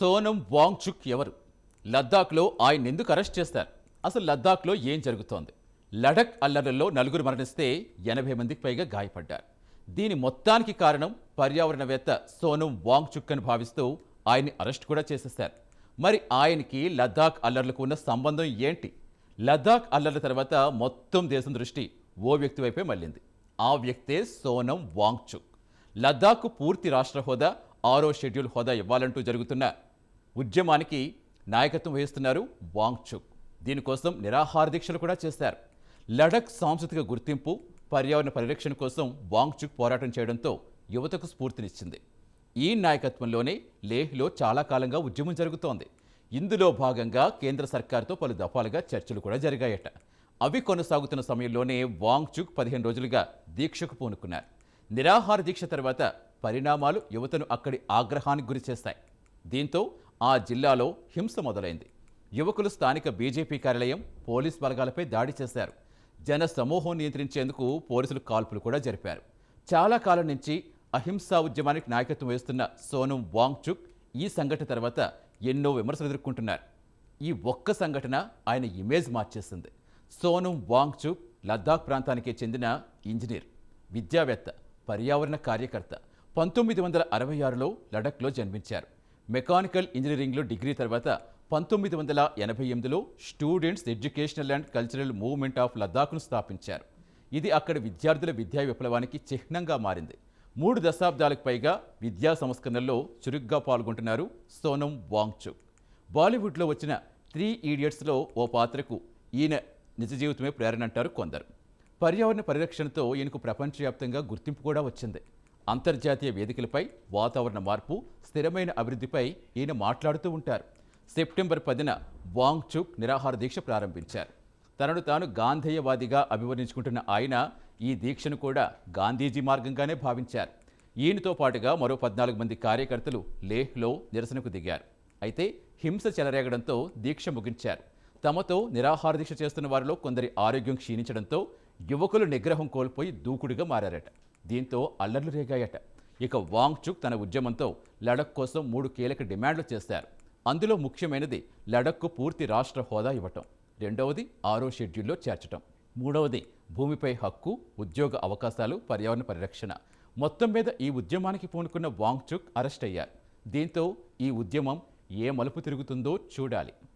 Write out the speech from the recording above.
సోనం వాంగ్చుక్ ఎవరు? లద్దాఖ్లో ఆయన ఎందుకు అరెస్ట్ చేస్తారు? అసలు లద్దాఖ్లో ఏం జరుగుతోంది? లడక్ అల్లర్లలో నలుగురు మరణిస్తే 80 మందికి పైగా గాయపడ్డారు. దీని మొత్తానికి కారణం పర్యావరణవేత్త సోనం వాంగ్చుక్ అని భావిస్తూ ఆయన్ని అరెస్ట్ కూడా చేసేశారు. మరి ఆయనకి లద్దాఖ్ అల్లర్లకు ఉన్న సంబంధం ఏంటి? లద్దాఖ్ అల్లర్ల తర్వాత మొత్తం దేశం దృష్టి ఓ వ్యక్తి వైపే మళ్ళింది. ఆ వ్యక్తే సోనం వాంగ్చుక్. లద్దాఖ్ పూర్తి రాష్ట్ర హోదా, 6వ షెడ్యూల్ హోదా ఇవ్వాలంటూ జరుగుతున్న ఉద్యమానికి నాయకత్వం వహిస్తున్నారు వాంగ్చుక్. దీనికోసం నిరాహార దీక్షలు కూడా చేశారు. లడక్ సాంస్కృతిక గుర్తింపు, పర్యావరణ పరిరక్షణ కోసం వాంగ్చుక్ పోరాటం చేయడంతో యువతకు స్ఫూర్తినిచ్చింది. ఈ నాయకత్వంలోనే లేహ్లో చాలా కాలంగా ఉద్యమం జరుగుతోంది. ఇందులో భాగంగా కేంద్ర సర్కార్తో పలు దఫాలుగా చర్చలు కూడా జరిగాయట. అవి కొనసాగుతున్న సమయంలోనే వాంగ్చుక్ 15 రోజులుగా దీక్షకు పూనుకున్నారు. నిరాహార దీక్ష తర్వాత పరిణామాలు యువతను అక్కడి ఆగ్రహానికి గురిచేస్తాయి. దీంతో ఆ జిల్లాలో హింస మొదలైంది. యువకులు స్థానిక బీజేపీ కార్యాలయం, పోలీస్ బలగాలపై దాడి చేశారు. జన సమూహం నియంత్రించేందుకు పోలీసులు కాల్పులు కూడా జరిపారు. చాలా కాలం నుంచి అహింసా ఉద్యమానికి నాయకత్వం వహిస్తున్న సోనం వాంగ్చుక్ ఈ సంఘటన తర్వాత ఎన్నో విమర్శలు ఎదుర్కొంటున్నారు. ఈ ఒక్క సంఘటన ఆయన ఇమేజ్ మార్చేసింది. సోనం వాంగ్చుక్ లద్దాఖ్ ప్రాంతానికి చెందిన ఇంజనీర్, విద్యావేత్త, పర్యావరణ కార్యకర్త. 1966లో లడఖ్లో జన్మించారు. మెకానికల్ ఇంజనీరింగ్లో డిగ్రీ తర్వాత 1988లో students educational and cultural movement of లద్దాఖ్ను స్థాపించారు. ఇది అక్కడ విద్యార్థుల విద్యా విప్లవానికి చిహ్నంగా మారింది. 3 దశాబ్దాలకు పైగా విద్యా సంస్కరణల్లో చురుగ్గా పాల్గొంటున్నారు సోనం వాంగ్చుక్. బాలీవుడ్లో వచ్చిన 3 ఈడియట్స్లో ఓ పాత్రకు ఈయన నిజ జీవితమే ప్రేరణ అంటారు కొందరు. పర్యావరణ పరిరక్షణతో ఈయనకు ప్రపంచవ్యాప్తంగా గుర్తింపు కూడా వచ్చింది. అంతర్జాతీయ వేదికలపై వాతావరణ మార్పు, స్థిరమైన అభివృద్ధిపై ఈయన మాట్లాడుతూ ఉంటారు. సెప్టెంబర్ 10న వాంగ్చుక్ నిరాహార దీక్ష ప్రారంభించారు. తనను తాను గాంధేయవాదిగా అభివర్ణించుకుంటున్న ఆయన ఈ దీక్షను కూడా గాంధీజీ మార్గంగానే భావించారు. ఈయనతో పాటుగా మరో 14 మంది కార్యకర్తలు లేహ్లో నిరసనకు దిగారు. అయితే హింస చెలరేగడంతో దీక్ష ముగించారు. తమతో నిరాహార దీక్ష చేస్తున్న వారిలో కొందరి ఆరోగ్యం క్షీణించడంతో యువకులు నిగ్రహం కోల్పోయి దూకుడుగా మారారట. దీంతో అల్లర్లు రేగాయట. ఇక వాంగ్చుక్ తన ఉద్యమంతో లడక్ కోసం 3 కీలక డిమాండ్లు చేశారు. అందులో ముఖ్యమైనది లడఖ్కు పూర్తి రాష్ట్ర హోదా ఇవ్వటం, రెండవది 6వ షెడ్యూల్లో చేర్చటం, మూడవది భూమిపై హక్కు, ఉద్యోగ అవకాశాలు, పర్యావరణ పరిరక్షణ. మొత్తం మీద ఈ ఉద్యమానికి పూనుకున్న వాంగ్చుక్ అరెస్ట్ అయ్యారు. దీంతో ఈ ఉద్యమం ఏ మలుపు తిరుగుతుందో చూడాలి.